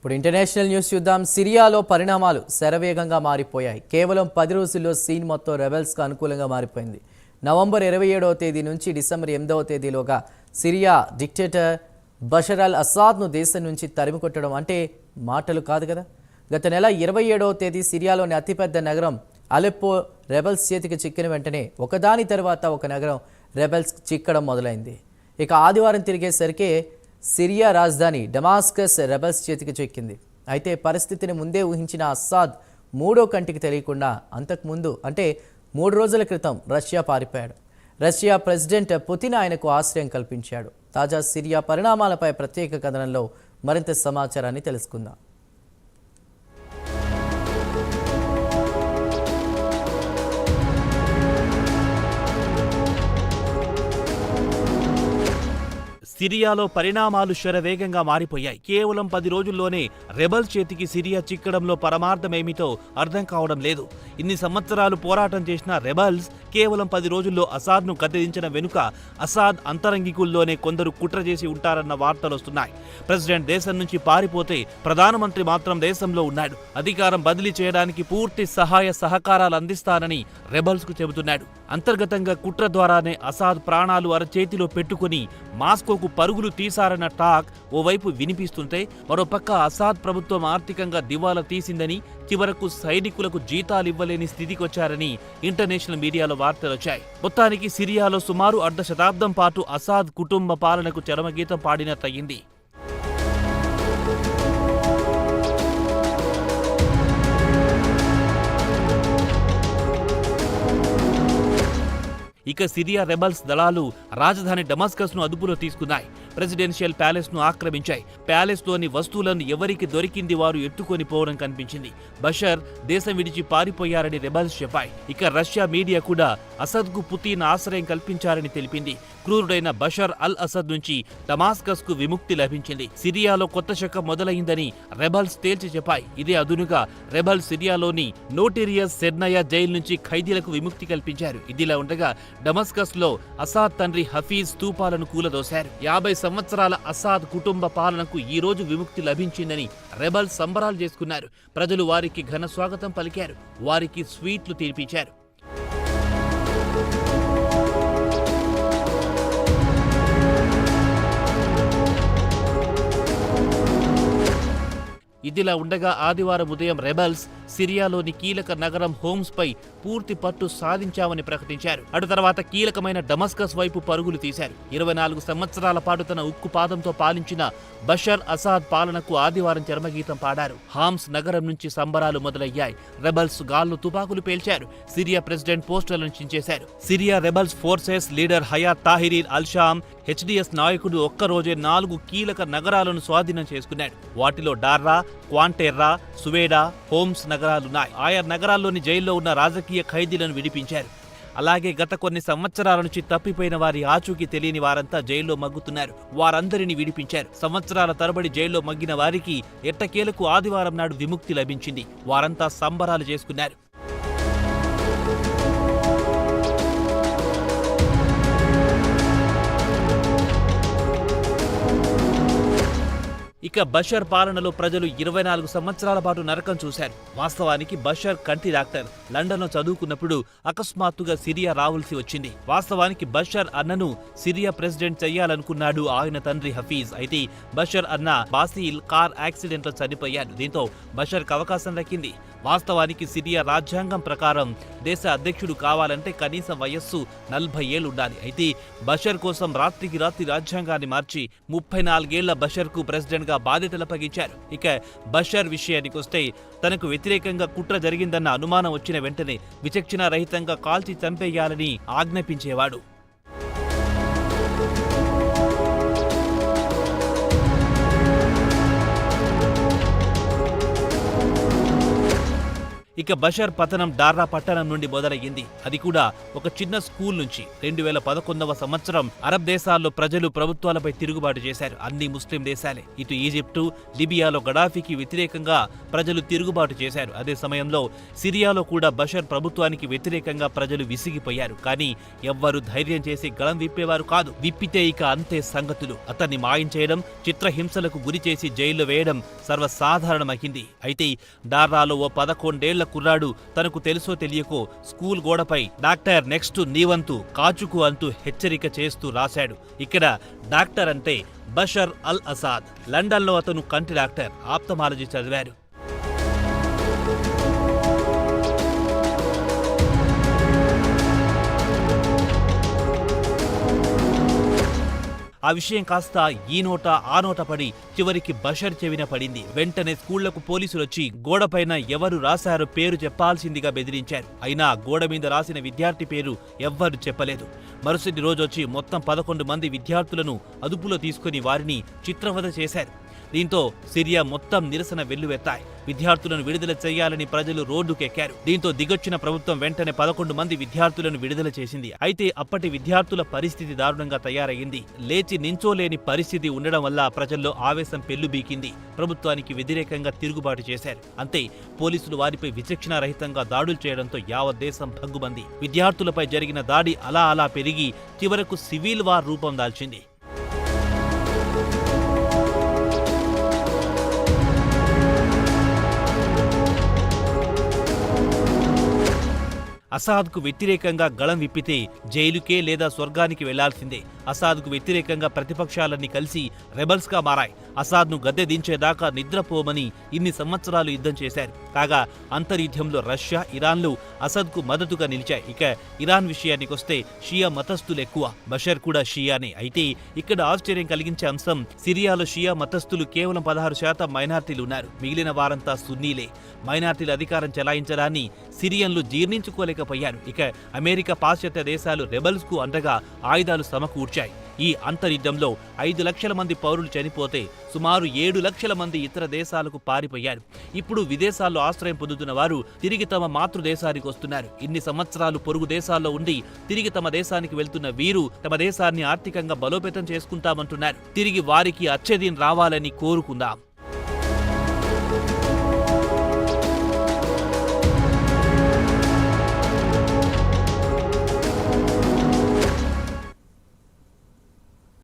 ఇప్పుడు international news చూద్దాం. సిరియాలో పరిణామాలు శరవేగంగా మారిపోయాయి. కేవలం 10 రోజుల్లో సీన్ మొత్తం రెబెల్స్కు అనుకూలంగా మారిపోయింది. నవంబర్ 27వ తేదీ నుంచి డిసెంబర్ 8వ తేదీలోగా సిరియా డిక్టేటర్ బషర్ అల్ అసాద్ను దేశం నుంచి తరిమికొట్టడం అంటే మాటలు కాదు కదా. గత నెల 27వ తేదీ సిరియాలోని అతిపెద్ద నగరం అలెప్పో రెబెల్స్ చేతికి చిక్కిన వెంటనే ఒకదాని తర్వాత ఒక నగరం రెబెల్స్ చిక్కడం మొదలైంది. ఇక ఆదివారం తిరిగేసరికి సిరియా రాజధాని డమాస్కస్ రెబెల్స్ చేతికి చిక్కింది. అయితే పరిస్థితిని ముందే ఊహించిన అస్సాద్ మూడో కంటికి తెలియకుండా అంతకుముందు అంటే 3 రోజుల క్రితం రష్యా పారిపోయాడు. రష్యా ప్రెసిడెంట్ పుతిన్ ఆయనకు ఆశ్రయం కల్పించాడు. తాజా సిరియా పరిణామాలపై ప్రత్యేక కథనంలో మరింత సమాచారాన్ని తెలుసుకుందాం. సిరియాలో పరిణామాలు శరవేగంగా మారిపోయాయి. కేవలం 10 రోజుల్లోనే రెబెల్స్ చేతికి సిరియా చిక్కడంలో పరమార్థమేమిటో అర్థం కావడం లేదు. ఇన్ని సంవత్సరాలు పోరాటం చేసిన రెబెల్స్ కేవలం 10 రోజుల్లో అసాద్ను గద్దెదించిన వెనుక అసాద్ అంతరంగికుల్లోనే కొందరు కుట్ర చేసి ఉంటారన్న వార్తలు వస్తున్నాయి. ప్రెసిడెంట్ దేశం నుంచి పారిపోతే ప్రధానమంత్రి మాత్రం దేశంలో ఉన్నాడు. అధికారం బదిలీ చేయడానికి పూర్తి సహాయ సహకారాలు అందిస్తానని రెబెల్స్కు చెబుతున్నాడు. అంతర్గతంగా కుట్ర ద్వారానే అసాద్ ప్రాణాలు అరచేతిలో పెట్టుకుని మాస్కోకు పరుగులు తీశారన్న టాక్ ఓవైపు వినిపిస్తుంటే, మరోపక్క అసాద్ ప్రభుత్వం ఆర్థికంగా దివాలా తీసిందని, చివరకు సైనికులకు జీతాలివ్వలేని స్థితికొచ్చారని ఇంటర్నేషనల్ మీడియాలో వార్తలొచ్చాయి. మొత్తానికి సిరియాలో సుమారు అర్ధ శతాబ్దం పాటు అసాద్ కుటుంబ పాలనకు చరమగీతం పాడినట్టయింది. ఇక సిరియా రెబెల్స్ దళాలు రాజధాని డమాస్కస్ను అదుపులో తీసుకున్నాయి. ప్రెసిడెన్షియల్ ప్యాలెస్ను ఆక్రమించాయి. ప్యాలెస్లోని వస్తువులను ఎవరికి దొరికింది వారు ఎత్తుకొని పోవడం కనిపించింది. బషర్ దేశం విడిచి పారిపోయారని రెబెల్స్ చెప్పాయి. ఇక రష్యా మీడియా కూడా అసద్కు పుతిన్ ఆశ్రయం కల్పించారని తెలిపింది. క్రూరుడైన బషర్ అల్ అసద్ నుంచి డమాస్కస్కు విముక్తి లభించింది. సిరియాలో కొత్త శకం మొదలైందని రెబెల్స్ తేల్చి చెప్పాయి. ఇదే అదునుగా రెబెల్స్ సిరియాలోని నోటేరియస్ సెర్నయా జైలు నుంచి ఖైదీలకు విముక్తి కల్పించారు. ఇదిలా ఉండగా డమాస్కస్ లో అసాద్ తండ్రి హఫీజ్ స్తూపాలను కూలదోశారు. 50 సంవత్సరాల అసాద్ కుటుంబ పాలనకు ఈ రోజు విముక్తి లభించిందని రెబెల్స్ సంబరాలు చేసుకున్నారు. ప్రజలు వారికి ఘన స్వాగతం పలికారు. వారికి స్వీట్లు తినిపించారు. ఇదిలా ఉండగా ఆదివారం ఉదయం రెబెల్స్ సిరియాలోని కీలక నగరం హోమ్స్ పై పూర్తి పట్టు సాధించామని ప్రకటించారు. అటు తర్వాత కీలకమైన డమాస్కస్ వైపు పరుగులు తీశారు. 24 సంవత్సరాల పాటు తన ఉక్కు పాదంతో పాలించిన బషర్ అసాద్ పాలనకు ఆదివారం చరమగీతం పాడారు. హామ్స్ నగరం నుంచి సంబరాలు మొదలయ్యాయి. రెబెల్స్ గాల్లో తుపాకులు పేల్చారు. సిరియా ప్రెసిడెంట్ పోస్టర్లను చించేశారు. Syria rebels forces leader Hayat Tahrir al Sham HDS నాయకుడు ఒక్కరోజే 4 కీలక నగరాలను స్వాధీనం చేసుకున్నాడు. వాటిలో డార్రా, క్వాంటెర్రా, సువేడా, హోమ్స్ నగరాలున్నాయి. ఆయా నగరాల్లోని జైల్లో ఉన్న రాజకీయ ఖైదీలను విడిపించారు. అలాగే గత కొన్ని సంవత్సరాల నుంచి తప్పిపోయిన వారి ఆచూకీ తెలియని వారంతా జైల్లో మగ్గుతున్నారు. వారందరినీ విడిపించారు. సంవత్సరాల తరబడి జైల్లో మగ్గిన వారికి ఎట్టకేలకు ఆదివారం నాడు విముక్తి లభించింది. వారంతా సంబరాలు చేసుకున్నారు. ఇక బషర్ పాలనలో ప్రజలు 24 సంవత్సరాల పాటు నరకం చూశారు. వాస్తవానికి బషర్ కంటి డాక్టర్. లండన్లో చదువుకున్నప్పుడు అకస్మాత్తుగా సిరియా రావాల్సి వచ్చింది. వాస్తవానికి బషర్ అన్నను సిరియా ప్రెసిడెంట్ చెయ్యాలనుకున్నాడు ఆయన తండ్రి హఫీజ్. అయితే బషర్ అన్న బాసిల్ కార్ యాక్సిడెంట్లో చనిపోయాడు. దీంతో బషర్కు అవకాశం దక్కింది. వాస్తవానికి సిరియా రాజ్యాంగం ప్రకారం దేశ అధ్యక్షుడు కావాలంటే కనీస వయస్సు 40 ఏళ్లు ఉండాలి. అయితే బషర్ కోసం రాత్రికి రాత్రి రాజ్యాంగాన్ని మార్చి 34 ఏళ్ల బషర్కు ప్రెసిడెంట్గా బాధ్యతలు అప్పగించారు. ఇక బషర్ విషయానికి వస్తే తనకు వ్యతిరేకంగా కుట్ర జరిగిందన్న అనుమానం వచ్చిన వెంటనే విచక్షణారహితంగా కాల్చి చంపేయాలని ఆజ్ఞాపించేవాడు. ఇక బషర్ పతనం డార్రా పట్టణం నుండి మొదలయ్యింది. అది కూడా ఒక చిన్న స్కూల్ నుంచి. 2011వ సంవత్సరం అరబ్ దేశాల్లో ప్రజలు ప్రభుత్వాలపై తిరుగుబాటు చేశారు. అన్ని ముస్లిం దేశాలే. ఇటు ఈజిప్టు, లిబియాలో గడాఫీకి వ్యతిరేకంగా ప్రజలు తిరుగుబాటు చేశారు. అదే సమయంలో సిరియాలో కూడా బషర్ ప్రభుత్వానికి వ్యతిరేకంగా ప్రజలు విసిగిపోయారు. కానీ ఎవ్వరూ ధైర్యం చేసి గళం విప్పేవారు కాదు. విప్పితే ఇక అంతే సంగతులు. అతన్ని మాయం చేయడం, చిత్రహింసలకు గురి చేసి జైల్లో వేయడం సర్వసాధారణమైంది. అయితే డార్రాలో ఓ 11 కుర్రాడు తనకు తెలుసో తెలియకో స్కూల్ గోడపై డాక్టర్ నెక్స్ట్ నీవంతు కాచుకు అంటూ హెచ్చరిక చేస్తూ రాశాడు. ఇక్కడ డాక్టర్ అంటే బషర్ అల్ అసాద్. లండన్లో అతను కంటి డాక్టర్, ఆప్థమాలజీ చదివారు. ఆ విషయం కాస్త ఈ నోట ఆ నోట పడి చివరికి బషర్ చెవిన పడింది. వెంటనే స్కూళ్లకు పోలీసులొచ్చి గోడపైన ఎవరు రాశారో పేరు చెప్పాల్సిందిగా బెదిరించారు. అయినా గోడ మీద రాసిన విద్యార్థి పేరు ఎవ్వరు చెప్పలేదు. మరుసటి రోజొచ్చి మొత్తం 11 మంది విద్యార్థులను అదుపులో తీసుకుని వారిని చిత్రవధ చేశారు. దీంతో సిరియా మొత్తం నిరసన వెల్లువెత్తాయి. విద్యార్థులను విడుదల చేయాలని ప్రజలు రోడ్డుకెక్కారు. దీంతో దిగొచ్చిన ప్రభుత్వం వెంటనే 11 మంది విద్యార్థులను విడుదల చేసింది. అయితే అప్పటి విద్యార్థుల పరిస్థితి దారుణంగా తయారయ్యింది. లేచి నించోలేని పరిస్థితి ఉండడం వల్ల ప్రజల్లో ఆవేశం పెల్లుబీకింది. ప్రభుత్వానికి వ్యతిరేకంగా తిరుగుబాటు చేశారు. అంతే, పోలీసులు వారిపై విచక్షణారహితంగా దాడులు చేయడంతో యావత్ దేశం భగ్గుమంది. విద్యార్థులపై జరిగిన దాడి అలా అలా పెరిగి చివరకు సివిల్ వార్ రూపం దాల్చింది. అసాద్కు వ్యతిరేకంగా గళం విప్పితే జైలుకే లేదా స్వర్గానికి వెళ్లాల్సిందే. అసాద్కు వ్యతిరేకంగా ప్రతిపక్షాలన్నీ కలిసి రెబల్స్గా మారాయి. అసాద్ను గద్దె దించేదాకా నిద్రపోమని ఇన్ని సంవత్సరాలు యుద్ధం చేశారు. కాగా అంతర్యుద్ధంలో రష్యా, ఇరాన్లు అసద్కు మద్దతుగా నిలిచాయి. ఇక ఇరాన్ విషయానికొస్తే షియా మతస్థులు ఎక్కువ. బషర్ కూడా షియానే. అయితే ఇక్కడ ఆశ్చర్యం కలిగించే అంశం, సిరియాలో షియా మతస్థులు కేవలం 16% మైనార్టీలు ఉన్నారు. మిగిలిన వారంతా సున్నీలే. మైనార్టీల అధికారం చెలాయించడాన్ని సిరియన్లు జీర్ణించుకోలేకపోయారు. ఇక అమెరికా, పాశ్చాత్య దేశాలు రెబల్స్ కు అండగా ఆయుధాలు సమకూర్చాయి. ఈ అంతర్యుద్ధంలో 5 లక్షల మంది పౌరులు చనిపోతే సుమారు 7 లక్షల మంది ఇతర దేశాలకు పారిపోయారు. ఇప్పుడు విదేశాల్లో ఆశ్రయం పొందుతున్న వారు తిరిగి తమ మాతృదేశానికి వస్తున్నారు. ఇన్ని సంవత్సరాలు పొరుగు దేశాల్లో ఉండి తిరిగి తమ దేశానికి వెళ్తున్న వీరు తమ దేశాన్ని ఆర్థికంగా బలోపేతం చేసుకుంటామంటున్నారు. తిరిగి వారికి అచ్చదీన్ రావాలని కోరుకుందాం.